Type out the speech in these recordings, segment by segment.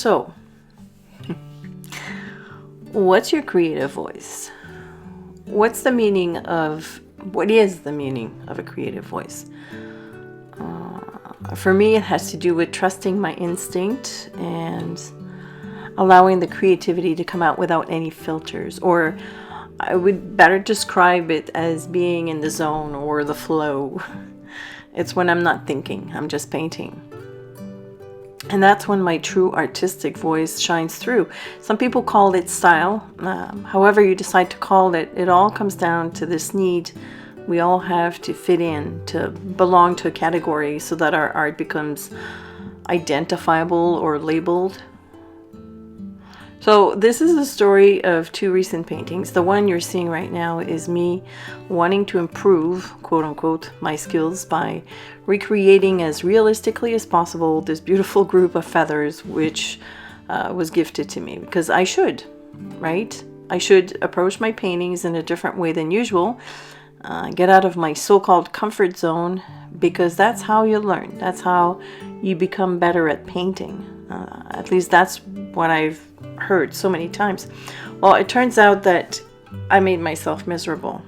So, what's your creative voice? What is the meaning of a creative voice? For me, it has to do with trusting my instinct and allowing the creativity to come out without any filters, or I would better describe it as being in the zone or the flow. It's when I'm not thinking, I'm just painting. And that's when my true artistic voice shines through. Some people call it style. However you decide to call it, it all comes down to this need we all have to fit in, to belong to a category so that our art becomes identifiable or labeled. So this is the story of two recent paintings. The one you're seeing right now is me wanting to improve, quote unquote, my skills by recreating as realistically as possible this beautiful group of feathers which was gifted to me, because I should, right? I should approach my paintings in a different way than usual, get out of my so-called comfort zone, because that's how you learn. That's how you become better at painting. At least that's what I've heard so many times. Well, it turns out that I made myself miserable.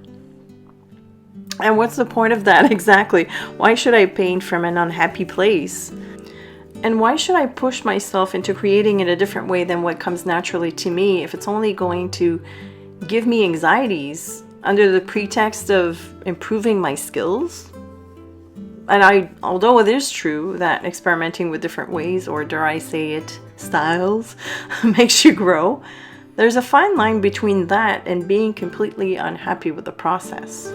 And what's the point of that exactly? Why should I paint from an unhappy place? And why should I push myself into creating in a different way than what comes naturally to me if it's only going to give me anxieties under the pretext of improving my skills? And although it is true that experimenting with different ways, or dare I say it, styles, makes you grow, there's a fine line between that and being completely unhappy with the process.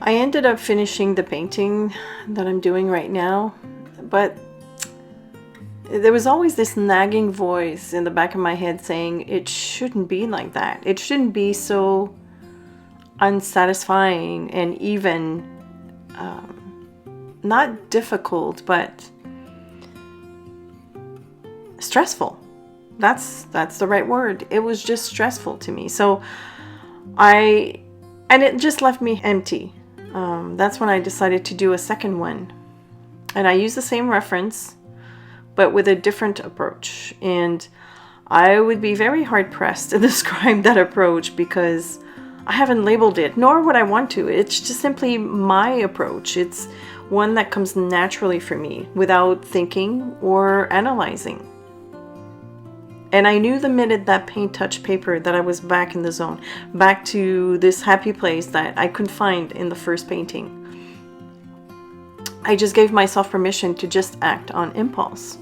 I ended up finishing the painting that I'm doing right now, but there was always this nagging voice in the back of my head saying it shouldn't be like that. It shouldn't be so unsatisfying and even not difficult, but stressful. That's the right word. It was just stressful to me. So and it just left me empty. That's when I decided to do a second one. And I used the same reference, but with a different approach. And I would be very hard pressed to describe that approach because I haven't labeled it, nor would I want to. It's just simply my approach. It's one that comes naturally for me without thinking or analyzing. And I knew the minute that paint touched paper that I was back in the zone, back to this happy place that I couldn't find in the first painting. I just gave myself permission to just act on impulse.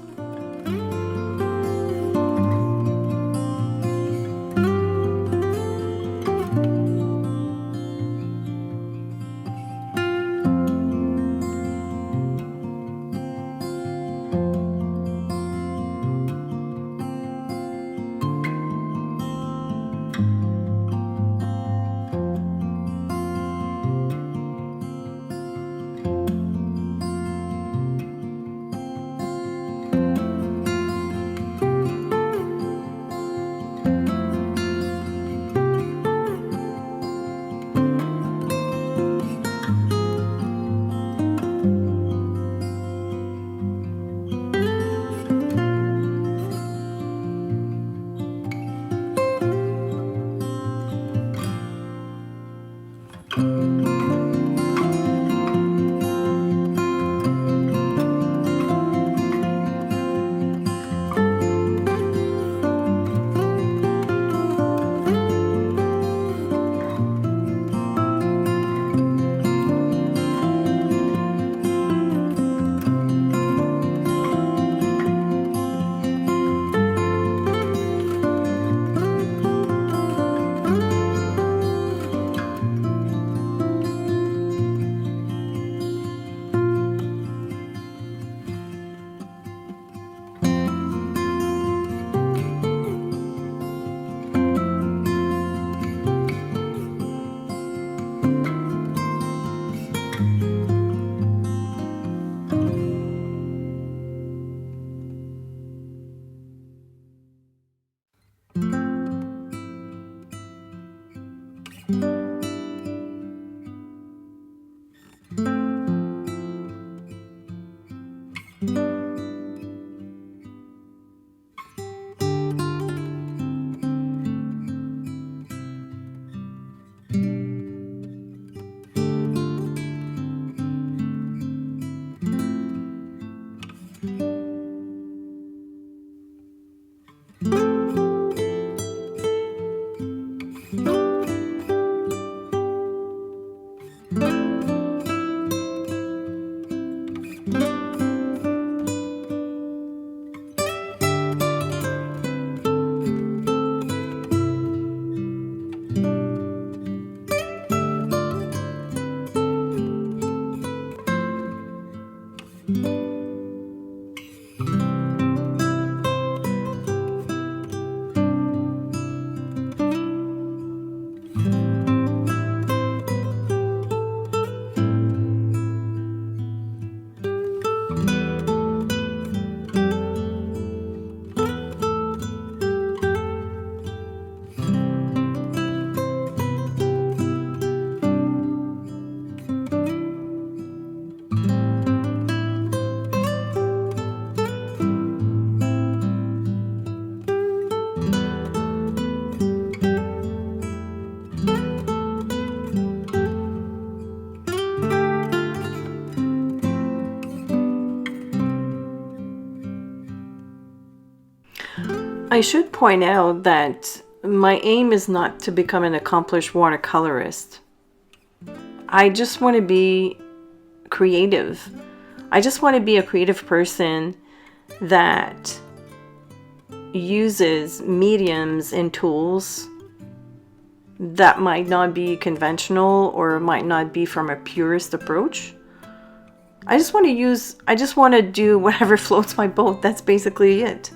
I should point out that my aim is not to become an accomplished watercolorist. I just want to be creative. I just want to be a creative person that uses mediums and tools that might not be conventional or might not be from a purist approach. I just want to do whatever floats my boat. That's basically it.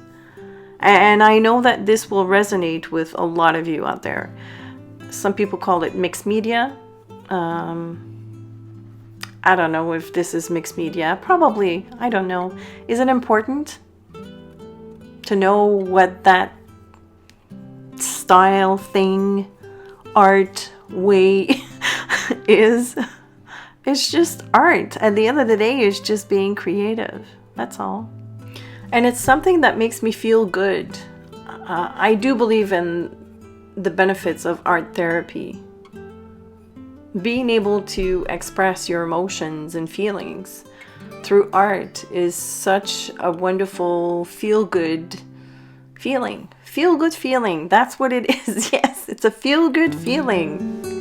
And I know that this will resonate with a lot of you out there. Some people call it mixed media. I don't know if this is mixed media. Probably, I don't know. Is it important to know what that style, thing, art, way is? It's just art. At the end of the day, it's just being creative. That's all. And it's something that makes me feel good. I do believe in the benefits of art therapy. Being able to express your emotions and feelings through art is such a wonderful feel-good feeling. Feel-good feeling, that's what it is. Yes, it's a feel-good feeling.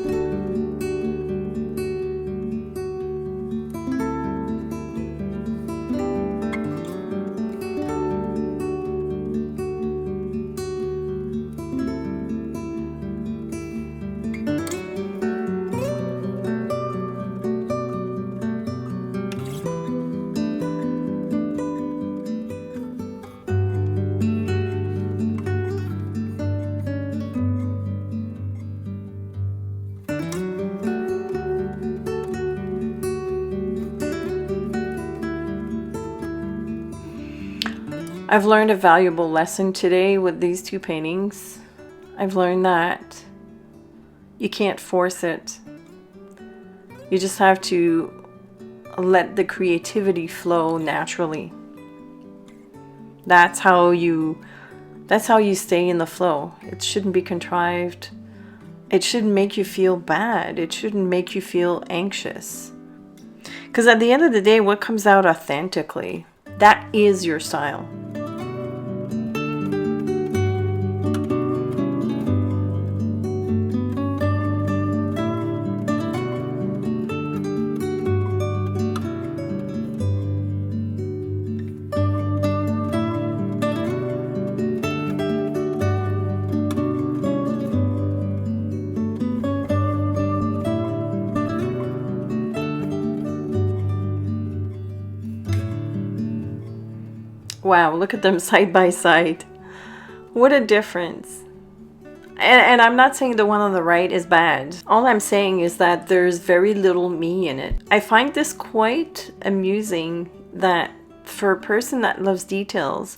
I've learned a valuable lesson today with these two paintings. I've learned that you can't force it. You just have to let the creativity flow naturally. That's how you stay in the flow. It shouldn't be contrived. It shouldn't make you feel bad. It shouldn't make you feel anxious. Because at the end of the day, what comes out authentically, that is your style. Wow, look at them side by side. What a difference. And I'm not saying the one on the right is bad. All I'm saying is that there's very little me in it. I find this quite amusing that for a person that loves details,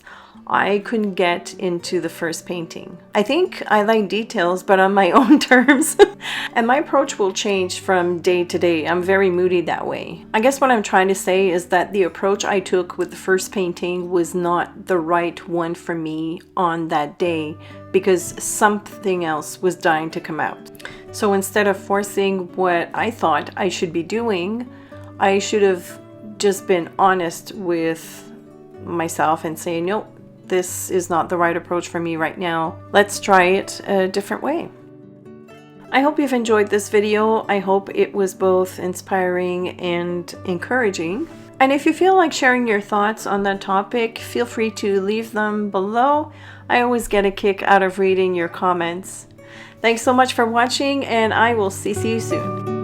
I couldn't get into the first painting. I think I like details, but on my own terms. And my approach will change from day to day. I'm very moody that way. I guess what I'm trying to say is that the approach I took with the first painting was not the right one for me on that day because something else was dying to come out. So instead of forcing what I thought I should be doing, I should have just been honest with myself and say, no, this is not the right approach for me right now. Let's try it a different way. I hope you've enjoyed this video. I hope it was both inspiring and encouraging. And if you feel like sharing your thoughts on that topic, feel free to leave them below. I always get a kick out of reading your comments. Thanks so much for watching, and I will see you soon.